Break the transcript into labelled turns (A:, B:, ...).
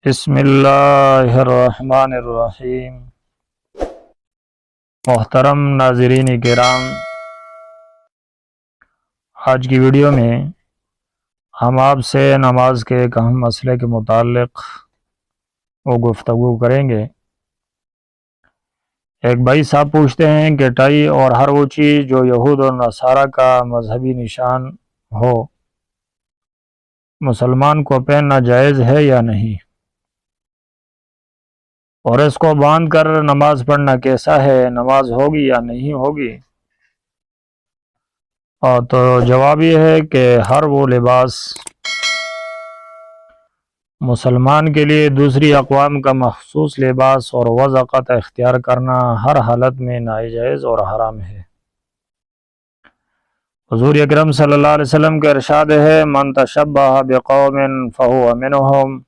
A: بسم اللہ الرحمن الرحیم۔ محترم ناظرین کرام، آج کی ویڈیو میں ہم آپ سے نماز کے ایک اہم مسئلے کے متعلق گفتگو کریں گے۔ ایک بھائی صاحب پوچھتے ہیں کہ ٹائی اور ہر وہ چیز جو یہود اور نصارہ کا مذہبی نشان ہو، مسلمان کو پہننا جائز ہے یا نہیں، اور اس کو باندھ کر نماز پڑھنا کیسا ہے، نماز ہوگی یا نہیں ہوگی؟ اور تو جواب یہ ہے کہ ہر وہ لباس مسلمان کے لیے دوسری اقوام کا مخصوص لباس اور وضاقت اختیار کرنا ہر حالت میں ناجائز اور حرام ہے۔ حضور اکرم صلی اللہ علیہ وسلم کا ارشاد ہے، من تشبہ بقوم فہو منہم،